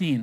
3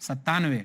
97।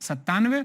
97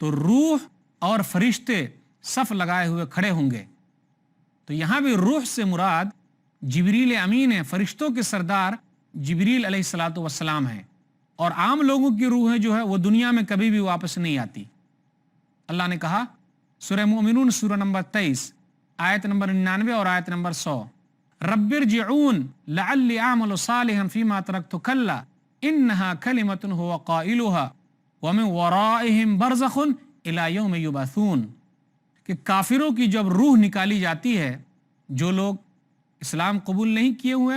تو روح اور فرشتے صف لگائے ہوئے کھڑے ہوں گے۔ تو یہاں بھی روح سے مراد جبریل امین ہے، فرشتوں کے سردار جبریل علیہ الصلوۃ والسلام ہیں، اور عام لوگوں کی روحیں جو ہے وہ دنیا میں کبھی بھی واپس نہیں آتی۔ اللہ نے کہا سورہ مومنون سورہ نمبر 23 آیت نمبر 99 اور آیت نمبر 100، رب ارجعون لعلی اعمل صالحا فیما ترکت کلا انہا کلمۃ هو قائلها ومن ورائہم برزخ الی یوم یبعثون، کہ کافروں کی جب روح نکالی جاتی ہے، جو لوگ اسلام قبول نہیں کیے ہوئے،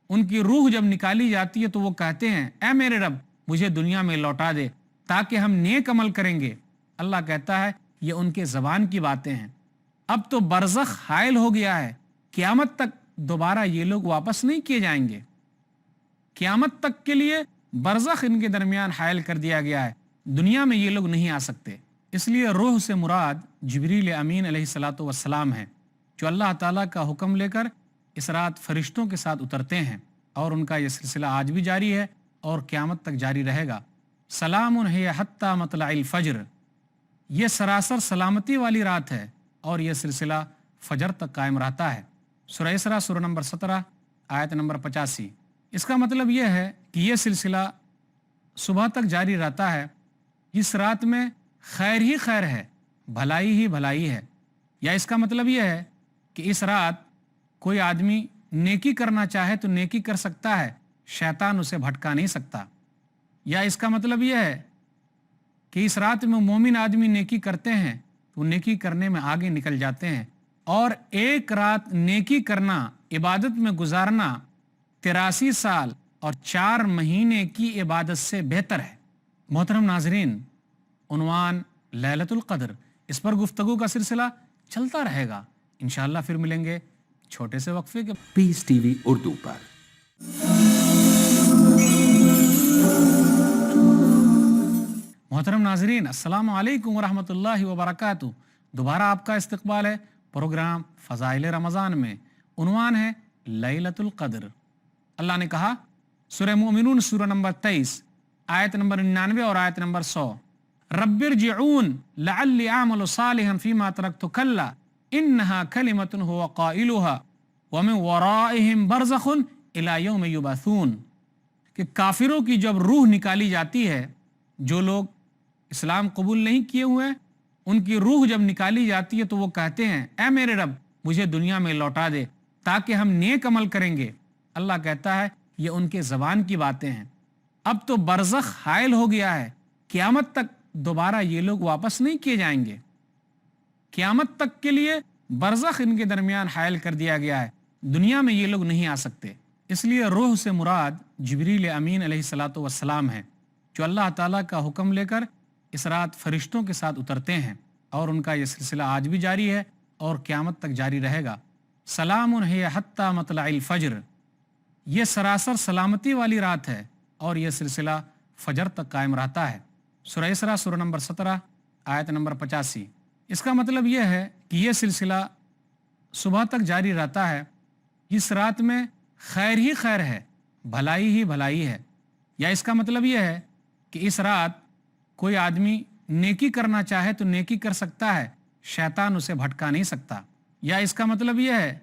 ان کی روح جب نکالی جاتی ہے تو وہ کہتے ہیں اے میرے رب مجھے دنیا میں لوٹا دے تاکہ ہم نیک عمل کریں گے۔ اللہ کہتا ہے یہ ان کے زبان کی باتیں ہیں، اب تو برزخ حائل ہو گیا ہے، قیامت تک دوبارہ یہ لوگ واپس نہیں کیے جائیں گے۔ قیامت تک کے لیے برزخ ان کے درمیان حائل کر دیا گیا ہے، دنیا میں یہ لوگ نہیں آ سکتے۔ اس لیے روح سے مراد جبریل امین علیہ الصلوۃ والسلام ہیں، جو اللہ تعالیٰ کا حکم لے کر اس رات فرشتوں کے ساتھ اترتے ہیں، اور ان کا یہ سلسلہ آج بھی جاری ہے اور قیامت تک جاری رہے گا۔ سلام ہی حتی مطلع الفجر، یہ سراسر سلامتی والی رات ہے اور یہ سلسلہ فجر تک قائم رہتا ہے۔ سورہ اسراء سورہ نمبر 17 آیت نمبر 85۔ اس کا مطلب یہ ہے کہ یہ سلسلہ صبح تک جاری رہتا ہے، اس رات میں خیر ہی خیر ہے، بھلائی ہی بھلائی ہے۔ یا اس کا مطلب یہ ہے کہ اس رات کوئی آدمی نیکی کرنا چاہے تو نیکی کر سکتا ہے، شیطان اسے بھٹکا نہیں سکتا۔ یا اس کا مطلب یہ ہے کہ اس رات میں مومن آدمی نیکی کرتے ہیں تو نیکی کرنے میں آگے نکل جاتے ہیں، اور ایک رات نیکی کرنا، عبادت میں گزارنا 83 سال اور 4 مہینے کی عبادت سے بہتر ہے۔ محترم ناظرین، عنوان لیلۃ القدر، اس پر گفتگو کا سلسلہ چلتا رہے گا، انشاءاللہ پھر ملیں گے چھوٹے سے وقفے کے پیس ٹی وی اردو پر۔ محترم ناظرین، السلام علیکم ورحمۃ اللہ وبرکاتہ۔ دوبارہ آپ کا استقبال ہے پروگرام فضائل رمضان میں، عنوان ہے لیلۃ القدر۔ اللہ نے کہا سورہ مومنون سورہ نمبر 23 آیت نمبر 99 اور آیت نمبر 100، رب ارجعون لعلی اعمل صالحا فیما ترکت کلا انہا کلمۃ هو قائلها ومن ورائہم برزخ الی یوم یبعثون، کہ کافروں کی جب روح نکالی جاتی ہے، جو لوگ اسلام قبول نہیں کیے ہوئے، ان کی روح جب نکالی جاتی ہے تو وہ کہتے ہیں اے میرے رب مجھے دنیا میں لوٹا دے تاکہ ہم نیک عمل کریں گے۔ اللہ کہتا ہے یہ ان کے زبان کی باتیں ہیں، اب تو برزخ حائل ہو گیا ہے، قیامت تک دوبارہ یہ لوگ واپس نہیں کیے جائیں گے۔ قیامت تک کے لیے برزخ ان کے درمیان حائل کر دیا گیا ہے، دنیا میں یہ لوگ نہیں آ سکتے۔ اس لیے روح سے مراد جبریل امین علیہ الصلوۃ والسلام ہیں، جو اللہ تعالیٰ کا حکم لے کر اس رات فرشتوں کے ساتھ اترتے ہیں، اور ان کا یہ سلسلہ آج بھی جاری ہے اور قیامت تک جاری رہے گا۔ سلام ہی حتی مطلع الفجر، یہ سراسر سلامتی والی رات ہے اور یہ سلسلہ فجر تک قائم رہتا ہے۔ سورہ اسراء سورہ نمبر 17 آیت نمبر 85۔ اس کا مطلب یہ ہے کہ یہ سلسلہ صبح تک جاری رہتا ہے، اس رات میں خیر ہی خیر ہے، بھلائی ہی بھلائی ہے۔ یا اس کا مطلب یہ ہے کہ اس رات کوئی آدمی نیکی کرنا چاہے تو نیکی کر سکتا ہے، شیطان اسے بھٹکا نہیں سکتا۔ یا اس کا مطلب یہ ہے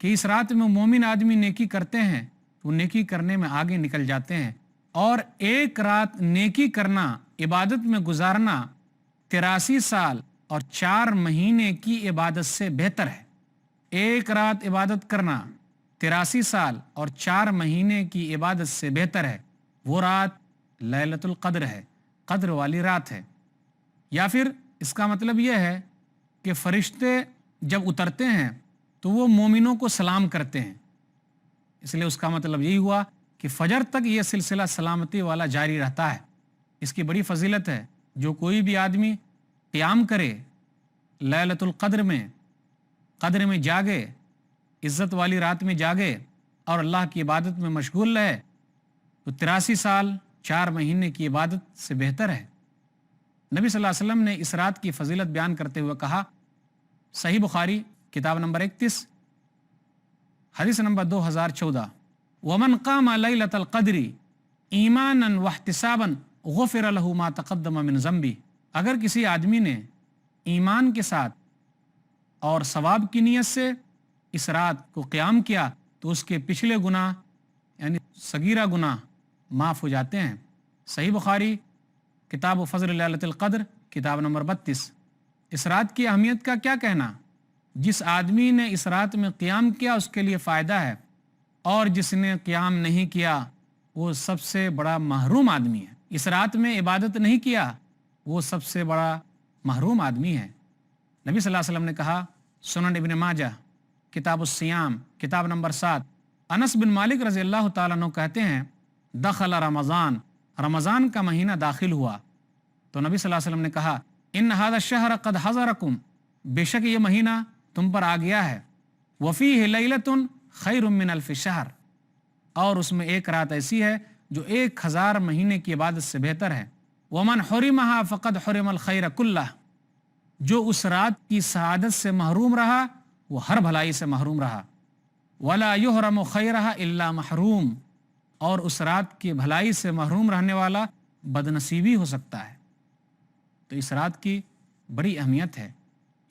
کہ اس رات میں مومن آدمی نیکی کرتے ہیں تو نیکی کرنے میں آگے نکل جاتے ہیں، اور ایک رات نیکی کرنا، عبادت میں گزارنا 83 سال اور 4 مہینے کی عبادت سے بہتر ہے۔ ایک رات عبادت کرنا 83 سال اور 4 مہینے کی عبادت سے بہتر ہے، وہ رات لیلۃ القدر ہے، قدر والی رات ہے۔ یا پھر اس کا مطلب یہ ہے کہ فرشتے جب اترتے ہیں تو وہ مومنوں کو سلام کرتے ہیں، اس لیے اس کا مطلب یہی ہوا کہ فجر تک یہ سلسلہ سلامتی والا جاری رہتا ہے۔ اس کی بڑی فضیلت ہے، جو کوئی بھی آدمی قیام کرے لیلۃ القدر میں، قدر میں جاگے، عزت والی رات میں جاگے اور اللہ کی عبادت میں مشغول رہے، تو 83 سال 4 مہینے کی عبادت سے بہتر ہے۔ نبی صلی اللہ علیہ وسلم نے اس رات کی فضیلت بیان کرتے ہوئے کہا، صحیح بخاری کتاب نمبر 31 حدیث نمبر 2014، ومن قام لیلۃ القدر ایمانا واحتسابا غفر له ما تقدم من ذنبه۔ اگر کسی آدمی نے ایمان کے ساتھ اور ثواب کی نیت سے اس رات کو قیام کیا تو اس کے پچھلے گناہ یعنی صغیرہ گناہ معاف ہو جاتے ہیں۔ صحیح بخاری کتاب فضل لیلۃ القدر کتاب نمبر 32۔ اس رات کی اہمیت کا کیا کہنا؟ جس آدمی نے اس رات میں قیام کیا اس کے لیے فائدہ ہے، اور جس نے قیام نہیں کیا وہ سب سے بڑا محروم آدمی ہے۔ اس رات میں عبادت نہیں کیا وہ سب سے بڑا محروم آدمی ہے۔ نبی صلی اللہ علیہ وسلم نے کہا، سنن ابن ماجہ کتاب الصیام کتاب نمبر 7، انس بن مالک رضی اللہ تعالیٰ عنہ کہتے ہیں، دخل رمضان، رمضان کا مہینہ داخل ہوا تو نبی صلی اللہ علیہ وسلم نے کہا، ان ھذا الشہر قد حضرکم، بے شک یہ مہینہ تم پر آ گیا ہے، وفیہ لیلۃ خیر من الف شہر، اور اس میں ایک رات ایسی ہے جو 1000 مہینے کی عبادت سے بہتر ہے، ومن حرمھا فقد حرم الخیر کلہ، جو اس رات کی سعادت سے محروم رہا وہ ہر بھلائی سے محروم رہا، ولا یحرم خیرھا الا محروم، اور اس رات کی بھلائی سے محروم رہنے والا بدنصیبی ہو سکتا ہے۔ تو اس رات کی بڑی اہمیت ہے،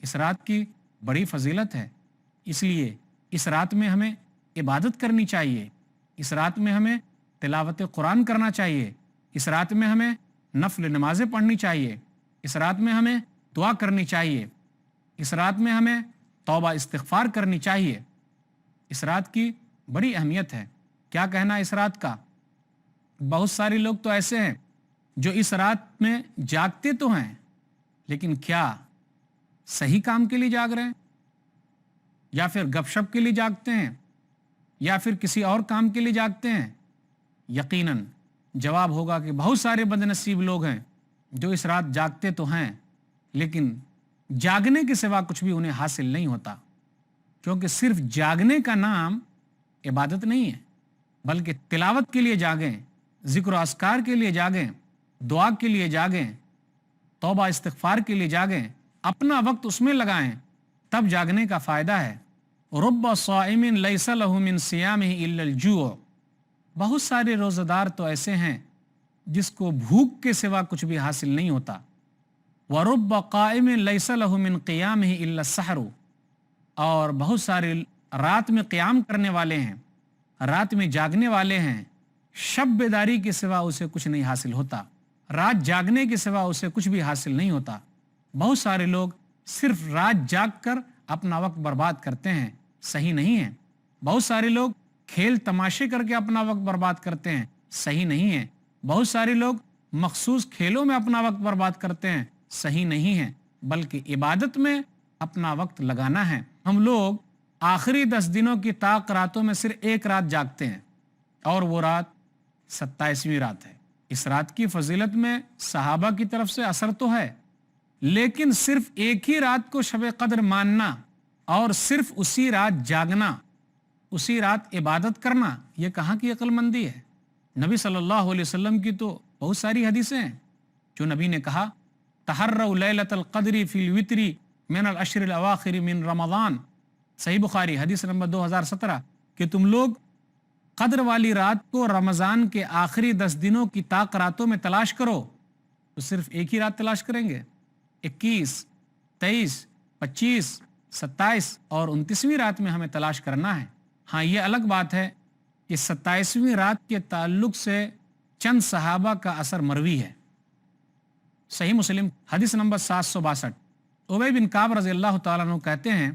اس رات کی بڑی فضیلت ہے، اس لیے اس رات میں ہمیں عبادت کرنی چاہیے، اس رات میں ہمیں تلاوت قرآن کرنا چاہیے، اس رات میں ہمیں نفل نمازیں پڑھنی چاہیے، اس رات میں ہمیں دعا کرنی چاہیے، اس رات میں ہمیں توبہ استغفار کرنی چاہیے۔ اس رات کی بڑی اہمیت ہے۔ کیا کہنا اس رات کا؟ بہت سارے لوگ تو ایسے ہیں جو اس رات میں جاگتے تو ہیں، لیکن کیا صحیح کام کے لیے جاگ رہے ہیں، یا پھر گپ شپ کے لیے جاگتے ہیں، یا پھر کسی اور کام کے لیے جاگتے ہیں؟ یقیناً جواب ہوگا کہ بہت سارے بدنصیب لوگ ہیں جو اس رات جاگتے تو ہیں، لیکن جاگنے کے سوا کچھ بھی انہیں حاصل نہیں ہوتا، کیونکہ صرف جاگنے کا نام عبادت نہیں ہے، بلکہ تلاوت کے لیے جاگیں، ذکر و اذکار کے لیے جاگیں، دعا کے لیے جاگیں، توبہ استغفار کے لیے جاگیں، اپنا وقت اس میں لگائیں، تب جاگنے کا فائدہ ہے۔ رب صائم لیس لہ من صیامہ الا الجوع، بہت سارے روزہ دار تو ایسے ہیں جس کو بھوک کے سوا کچھ بھی حاصل نہیں ہوتا۔ ورب قائم لیس لہ من قیامہ الا السحر، اور بہت سارے رات میں قیام کرنے والے ہیں، رات میں جاگنے والے ہیں، شب بیداری کے سوا اسے کچھ نہیں حاصل ہوتا، رات جاگنے کے سوا اسے کچھ بھی حاصل نہیں ہوتا۔ بہت سارے لوگ صرف رات جاگ کر اپنا وقت برباد کرتے ہیں، صحیح نہیں ہے۔ بہت سارے لوگ کھیل تماشے کر کے اپنا وقت برباد کرتے ہیں، صحیح نہیں ہے۔ بہت سارے لوگ مخصوص کھیلوں میں اپنا وقت برباد کرتے ہیں، صحیح نہیں ہے، بلکہ عبادت میں اپنا وقت لگانا ہے۔ ہم لوگ آخری 10 دنوں کی طاق راتوں میں صرف ایک رات جاگتے ہیں، اور وہ رات 27ویں رات ہے۔ اس رات کی فضیلت میں صحابہ کی طرف سے اثر تو ہے، لیکن صرف ایک ہی رات کو شب قدر ماننا اور صرف اسی رات جاگنا، اسی رات عبادت کرنا، یہ کہاں کی عقل مندی ہے؟ نبی صلی اللہ علیہ وسلم کی تو بہت ساری حدیثیں ہیں جو نبی نے کہا، تحروا لیلۃ القدر فی الوتر من العشر الاواخر من رمضان، صحیح بخاری حدیث نمبر 2017، کہ تم لوگ قدر والی رات کو رمضان کے آخری 10 دنوں کی طاق راتوں میں تلاش کرو۔ تو صرف ایک ہی رات تلاش کریں گے؟ 21، 23، 25، 27 اور 29ویں رات میں ہمیں تلاش کرنا ہے۔ ہاں، یہ الگ بات ہے کہ 27ویں رات کے تعلق سے چند صحابہ کا اثر مروی ہے۔ صحیح مسلم حدیث نمبر 762، ابی بن کعب رضی اللہ تعالیٰ عنہ کہتے ہیں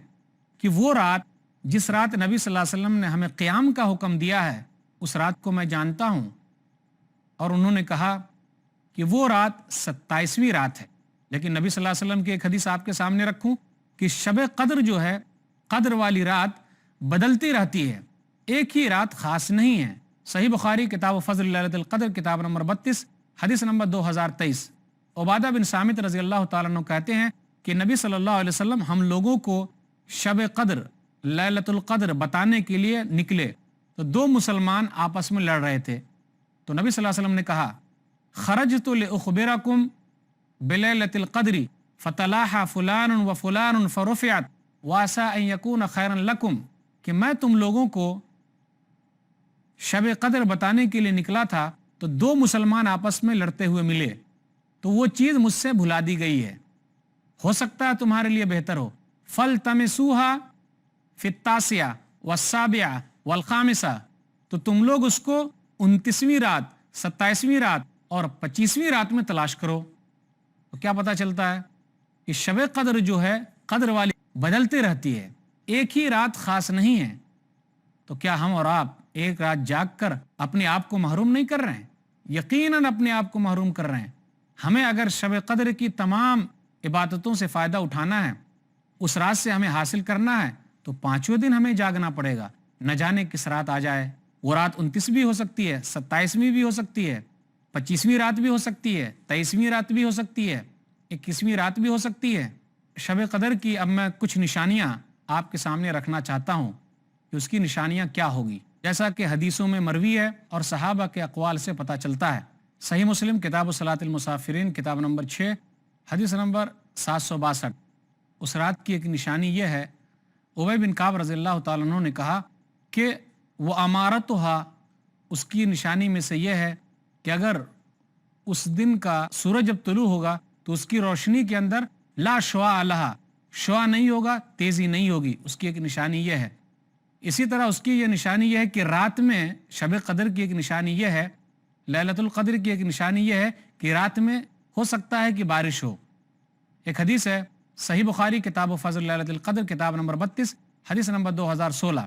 کہ وہ رات جس رات نبی صلی اللہ علیہ وسلم نے ہمیں قیام کا حکم دیا ہے، اس رات کو میں جانتا ہوں، اور انہوں نے کہا کہ وہ رات 27ویں رات ہے۔ لیکن نبی صلی اللہ علیہ وسلم کی ایک حدیث آپ کے سامنے رکھوں کہ شب قدر جو ہے، قدر والی رات بدلتی رہتی ہے، ایک ہی رات خاص نہیں ہے۔ صحیح بخاری کتاب فضل لیلۃ القدر کتاب نمبر 32 حدیث نمبر 2023۔ عبادہ بن صامت رضی اللہ تعالیٰ عنہ کہتے ہیں کہ نبی صلی اللہ علیہ وسلم ہم لوگوں کو شب قدر لیلۃ القدر بتانے کے لیے نکلے تو 2 مسلمان آپس میں لڑ رہے تھے، تو نبی صلی اللہ علیہ وسلم نے کہا، خرجت لأخبرکم بلیلۃ القدر فتلاحى فلان وفلان فرفعت وعسى ان يكون خیرا لکم، کہ میں تم لوگوں کو شب قدر بتانے کے لیے نکلا تھا تو 2 مسلمان آپس میں لڑتے ہوئے ملے، تو وہ چیز مجھ سے بھلا دی گئی ہے، ہو سکتا ہے تمہارے لیے بہتر ہو. فَالْتَمِسُوهَا فِي التَّاسِعَةِ وَالسَّابِعَةِ وَالْخَامِسَةِ، تو تم لوگ اس کو 29ویں رات، 27ویں رات اور 25ویں رات میں تلاش کرو. تو کیا پتہ چلتا ہے کہ شب قدر جو ہے قدر والی بدلتی رہتی ہے، ایک ہی رات خاص نہیں ہے. تو کیا ہم اور آپ ایک رات جاگ کر اپنے آپ کو محروم نہیں کر رہے ہیں؟ یقیناً اپنے آپ کو محروم کر رہے ہیں. ہمیں اگر شب قدر کی تمام عبادتوں سے فائدہ اٹھانا ہے، اس رات سے ہمیں حاصل کرنا ہے، تو 5ویں دن ہمیں جاگنا پڑے گا. نہ جانے کس رات آ جائے، وہ رات 29 بھی ہو سکتی ہے، 27ویں بھی ہو سکتی ہے، 25ویں رات بھی ہو سکتی ہے، 23ویں رات بھی ہو سکتی ہے، 21ویں رات بھی ہو سکتی ہے. شب قدر کی اب میں کچھ نشانیاں آپ کے سامنے رکھنا چاہتا ہوں کہ اس کی نشانیاں کیا ہوگی، جیسا کہ حدیثوں میں مروی ہے اور صحابہ کے اقوال سے پتہ چلتا ہے. صحیح مسلم کتاب صلاۃ المسافرین کتاب نمبر 6 حدیث نمبر 762. اس رات کی ایک نشانی یہ ہے، ابی بن کعب رضی اللہ تعالیٰ عنہ نے کہا کہ وہ امارتھا، اس کی نشانی میں سے یہ ہے کہ اگر اس دن کا سورج جب طلوع ہوگا تو اس کی روشنی کے اندر لا شعاع لہا، شعاع نہیں ہوگا، تیزی نہیں ہوگی. اس کی ایک نشانی یہ ہے. اسی طرح اس کی یہ نشانی یہ ہے کہ رات میں شب قدر کی ایک نشانی یہ ہے، لیلۃ القدر کی ایک نشانی یہ ہے کہ رات میں ہو سکتا ہے کہ بارش ہو. ایک حدیث ہے صحیح بخاری کتاب و فضل لیلۃ القدر کتاب نمبر 32 حدیث نمبر 2016،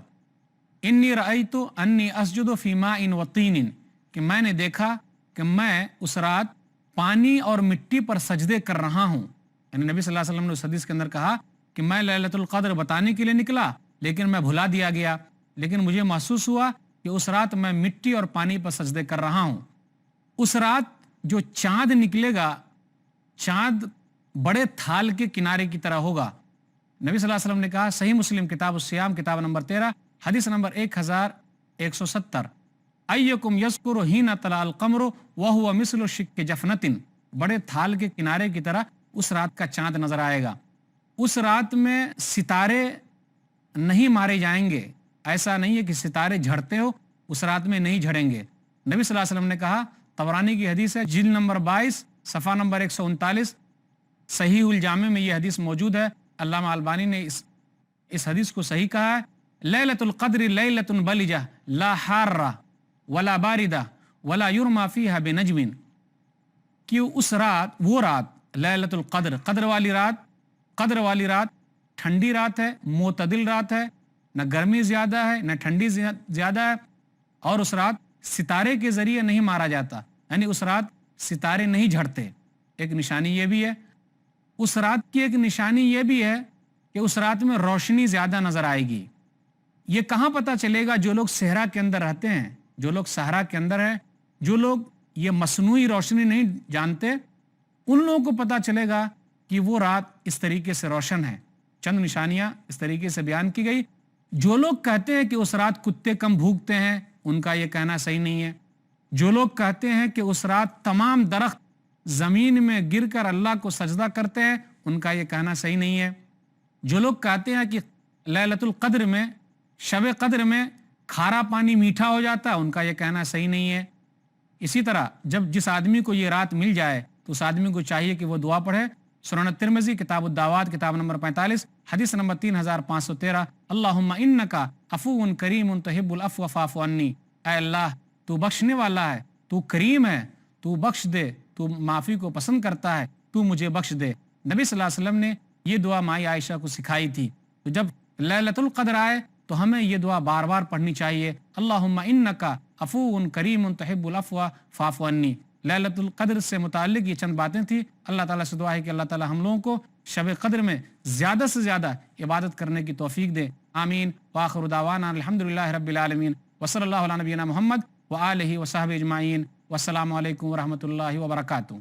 انی رأیت انی اسجد فی ماء و طین، کہ میں نے دیکھا کہ میں اس رات پانی اور مٹی پر سجدے کر رہا ہوں. یعنی نبی صلی اللہ علیہ وسلم نے اس حدیث کے اندر کہا کہ میں لیلۃ القدر بتانے کے لیے نکلا لیکن میں بھلا دیا گیا، لیکن مجھے محسوس ہوا کہ اس رات میں مٹی اور پانی پر سجدے کر رہا ہوں. اس رات جو چاند نکلے گا، چاند بڑے تھال کے کنارے کی طرح ہوگا. نبی صلی اللہ علیہ وسلم نے کہا، صحیح مسلم کتاب الصیام کتاب نمبر 13 حدیث نمبر 1170، ایکم یذکر حین طلع القمر وہو مثل الشق جفنۃ، بڑے تھال کے کنارے کی طرح اس رات کا چاند نظر آئے گا. اس رات میں ستارے نہیں مارے جائیں گے، ایسا نہیں ہے کہ ستارے جھڑتے ہو، اس رات میں نہیں جھڑیں گے. نبی صلی اللہ علیہ وسلم نے کہا، طبرانی کی حدیث ہے جلد نمبر 22 صفحہ نمبر 139، صحیح الجامع میں یہ حدیث موجود ہے. علامہ البانی نے اس حدیث کو صحیح کہا ہے. لیلۃ القدر لیلۃ بلجہ لا حارہ ولا باردہ ولا یرمى فیہا بنجم، کہ اس رات، وہ رات لیلۃ القدر، قدر والی رات ٹھنڈی رات ہے، معتدل رات ہے، نہ گرمی زیادہ ہے نہ ٹھنڈی زیادہ ہے، اور اس رات ستارے کے ذریعے نہیں مارا جاتا، یعنی اس رات ستارے نہیں جھڑتے. ایک نشانی یہ بھی ہے. اس رات کی ایک نشانی یہ بھی ہے کہ اس رات میں روشنی زیادہ نظر آئے گی. یہ کہاں پتہ چلے گا؟ جو لوگ صحرا کے اندر رہتے ہیں، جو لوگ صحرا کے اندر ہیں، جو لوگ یہ مصنوعی روشنی نہیں جانتے، ان لوگوں کو پتہ چلے گا کہ وہ رات اس طریقے سے روشن ہے. چند نشانیاں اس طریقے سے بیان کی گئی. جو لوگ کہتے ہیں کہ اس رات کتے کم بھوکتے ہیں، ان کا یہ کہنا صحیح نہیں ہے. جو لوگ کہتے ہیں کہ اس رات تمام درخت زمین میں گر کر اللہ کو سجدہ کرتے ہیں، ان کا یہ کہنا صحیح نہیں ہے. جو لوگ کہتے ہیں کہ لیلۃ القدر میں، شب قدر میں کھارا پانی میٹھا ہو جاتا ہے، ان کا یہ کہنا صحیح نہیں ہے. اسی طرح جس آدمی کو یہ رات مل جائے تو اس آدمی کو چاہیے کہ وہ دعا پڑھے. سنن ترمذی کتاب الدعوات کتاب نمبر 45 حدیث نمبر 3513، اللہم انکا عفو کریم تحب العفو فاعف عنی، اے اللہ تو بخشنے والا ہے، تو کریم ہے، تو بخش دے، تو معافی کو پسند کرتا ہے، تو مجھے بخش دے. نبی صلی اللہ علیہ وسلم نے یہ دعا مائی عائشہ کو سکھائی تھی. تو جب لیلۃ القدر آئے تو ہمیں یہ دعا بار بار پڑھنی چاہیے، اللہم انکا عفو کریم تحب العفو فاعف عنی. لیلۃ القدر سے متعلق یہ چند باتیں تھیں. اللہ تعالیٰ سے دعا ہے کہ اللہ تعالیٰ ہم لوگوں کو شب قدر میں زیادہ سے زیادہ عبادت کرنے کی توفیق دے. آمین. وآخر دعوانا الحمدللہ رب العالمین، وصلی اللہ علی نبینا محمد وآلہ وصحبہ اجمعین، والسلام علیکم ورحمۃ اللہ وبرکاتہ.